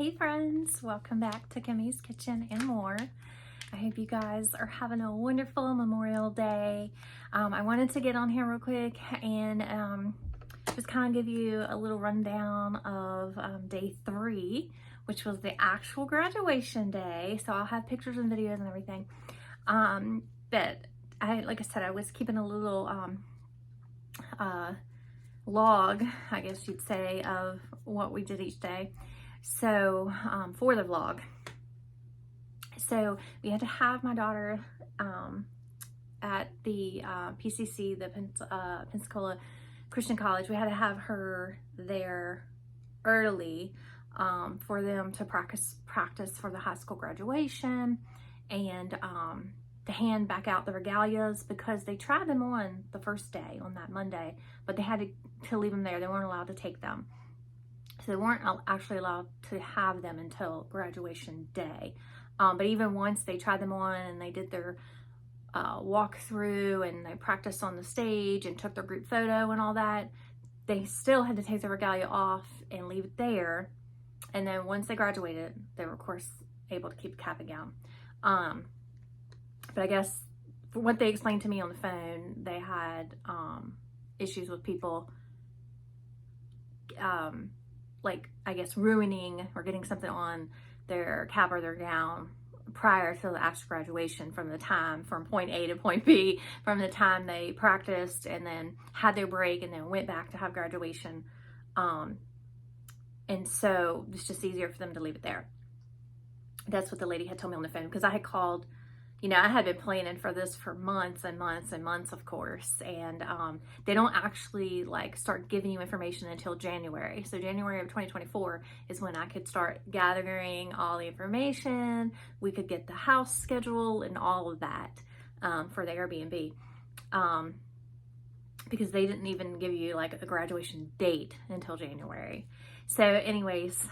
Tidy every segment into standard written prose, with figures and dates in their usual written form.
Hey friends, welcome back to Kimmy's Kitchen and More. I hope you guys are having a wonderful Memorial Day. I wanted to get on here real quick and just kind of give you a little rundown of day 3, which was the actual graduation day. So I'll have pictures and videos and everything. But like I said, I was keeping a little log, I guess you'd say, of what we did each day. So for the vlog, so we had to have my daughter at the PCC, the Pensacola Christian College. We had to have her there early for them to practice for the high school graduation and to hand back out the regalias, because they tried them on the first day, on that Monday, but they had to leave them there. They weren't allowed to take them. So they weren't actually allowed to have them until graduation day. But even once they tried them on and they did their walkthrough and they practiced on the stage and took their group photo and all that, they still had to take the regalia off and leave it there. And then once they graduated, they were of course able to keep the cap and gown. But I guess for what they explained to me on the phone, they had issues with people like, I guess, ruining or getting something on their cap or their gown prior to the actual graduation, from point A to point B, from the time they practiced and then had their break and then went back to have graduation. And so it's just easier for them to leave it there. That's what the lady had told me on the phone, because I had called, I had been planning for this for months and months and months, of course. And they don't actually start giving you information until January. So January of 2024 is when I could start gathering all the information. We could get the house schedule and all of that for the Airbnb. Because they didn't even give you a graduation date until January. So anyways,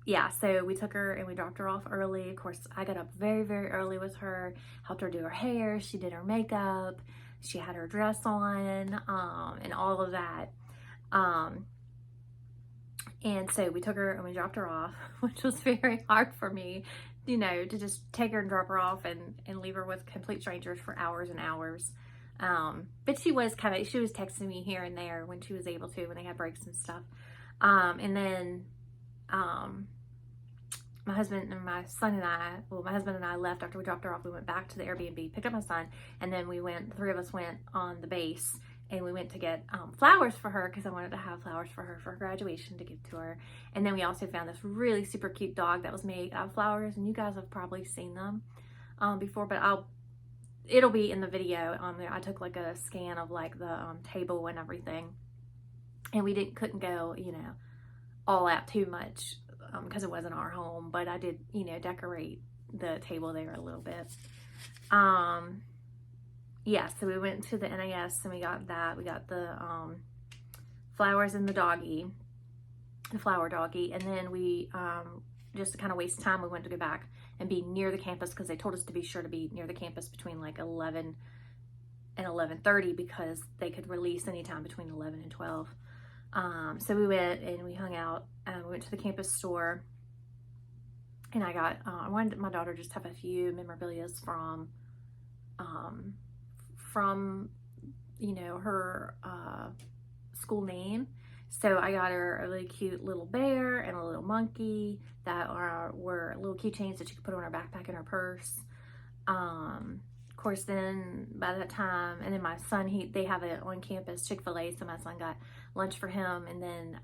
yeah, so we took her and we dropped her off early. Of course, I got up very, very early with her, helped her do her hair. She did her makeup. She had her dress on, and all of that. And so we took her and we dropped her off, which was very hard for me, to just take her and drop her off and leave her with complete strangers for hours and hours. But she was texting me here and there when she was able to, when they had breaks and stuff. And then, my husband and my son and my husband and I left after we dropped her off. We went back to the Airbnb, picked up my son, and then the 3 of us went on the base and we went to get flowers for her, because I wanted to have flowers for her graduation to give to her. And then we also found this really super cute dog that was made out of flowers, and you guys have probably seen them before, but it'll be in the video. I took a scan of the table and everything, and we couldn't go, all out too much because it wasn't our home, but I did, decorate the table there a little bit. Yeah, so we went to the NAS and we got that. We got the flowers and the flower doggy, and then we just to kind of waste time, we went to go back and be near the campus, because they told us to be sure to be near the campus between 11 and 11:30, because they could release anytime between 11 and 12. So we went and we hung out, and we went to the campus store, and I wanted my daughter just to have a few memorabilias from her school name. So I got her a really cute little bear and a little monkey that were little keychains that she could put on her backpack and her purse. Of course, then by that time, and then my son, they have it on campus, Chick-fil-A, so my son got lunch for him, and then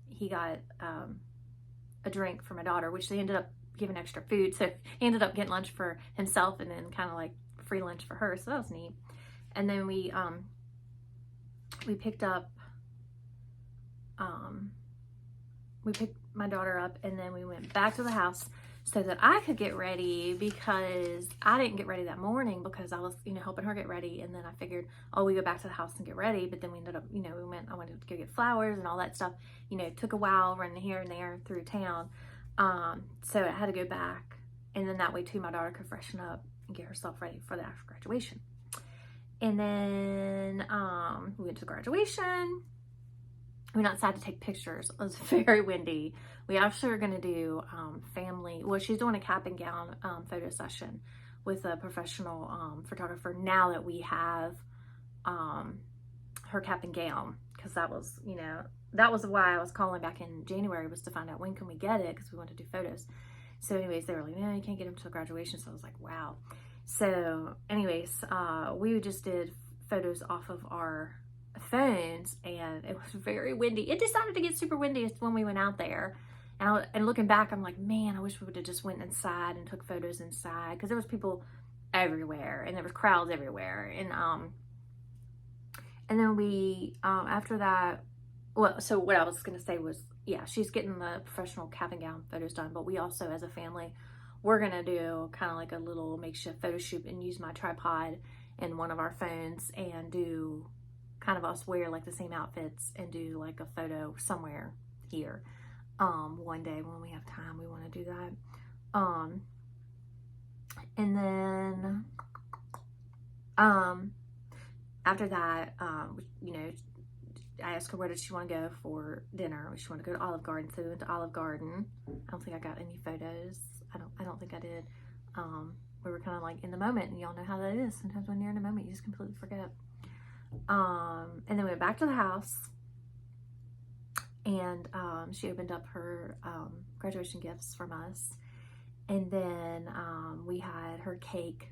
he got a drink for my daughter, which they ended up giving extra food, so he ended up getting lunch for himself and then kind of free lunch for her, so that was neat. And then we picked my daughter up, and then we went back to the house so that I could get ready, because I didn't get ready that morning because I was, helping her get ready. And then I figured, we go back to the house and get ready. But then we ended up, I wanted to go get flowers and all that stuff. It took a while running here and there through town. So I had to go back. And then that way too, my daughter could freshen up and get herself ready for the actual graduation. And then we went to graduation. we went outside to take pictures. It was very windy. We actually are going to do family. Well, she's doing a cap and gown photo session with a professional photographer now that we have her cap and gown, because that was, you know, that was why I was calling back in January, was to find out when can we get it, because we wanted to do photos. So anyways, they were like, no, you can't get them till graduation. So I was like, wow. So anyways, we just did photos off of our phones, and it was very windy. It decided to get super windy when we went out there. And looking back, I'm like, man, I wish we would have just went inside and took photos inside, because there was people everywhere and there was crowds everywhere. And then we, after that, well, so what I was going to say was, yeah, she's getting the professional cap and gown photos done, but we also, as a family, we're going to do kind of like a little makeshift photo shoot and use my tripod and one of our phones and do kind of us wear like the same outfits and do like a photo somewhere here. One day when we have time, we want to do that. And then, after that, you know, I asked her where did she want to go for dinner. She wanted to go to Olive Garden, so we went to Olive Garden. I don't think I got any photos. I don't think I did. We were kind of like in the moment, and y'all know how that is. Sometimes when you're in the moment, you just completely forget. And then we went back to the house, and she opened up her graduation gifts from us. And then we had her cake.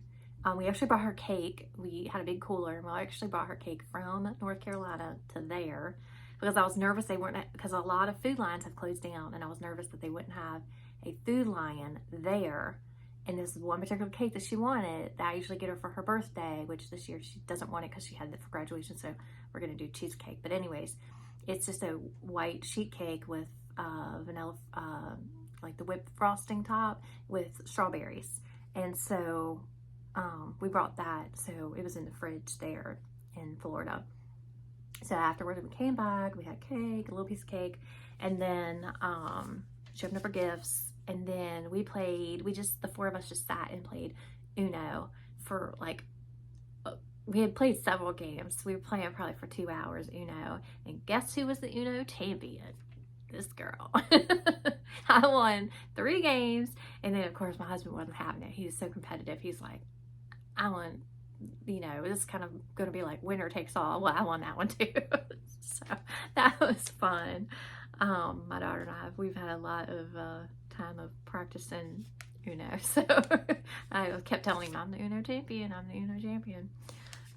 We actually brought her cake. We had a big cooler, and we actually brought her cake from North Carolina to there, because I was nervous they weren't, because a lot of Food Lions have closed down, and I was nervous that they wouldn't have a Food Lion there. And this one particular cake that she wanted, that I usually get her for her birthday, which this year she doesn't want it because she had it for graduation, so we're going to do cheesecake. But anyways, it's just a white sheet cake with vanilla, like the whipped frosting top with strawberries. And so we brought that, so it was in the fridge there in Florida. So afterwards, we came back, we had cake, a little piece of cake, and then she opened up her gifts. And then the four of us just sat and played Uno for like, we had played several games. We were playing probably for 2 hours Uno. And guess who was the Uno champion? This girl. I won 3 games. And then, of course, my husband wasn't having it. He was so competitive. He's like, I won, you know, this is kind of going to be like winner takes all. Well, I won that one too. So that was fun. My daughter and I, we've had a lot of time of practicing Uno, so I kept telling him, I'm the Uno champion, I'm the Uno champion.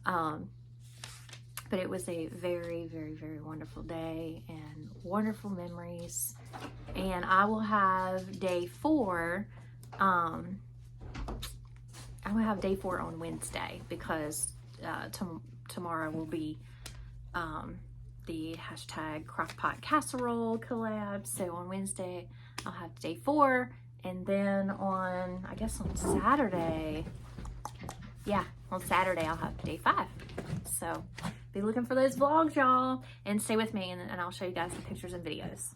But it was a very, very, very wonderful day and wonderful memories. And I will have day 4, I will have day 4 on Wednesday, because tomorrow will be the hashtag Crockpot Casserole collab. So on Wednesday, I'll have day 4. And then on, I guess on Saturday, yeah, on Saturday, I'll have day 5. So be looking for those vlogs, y'all. And stay with me, and I'll show you guys the pictures and videos.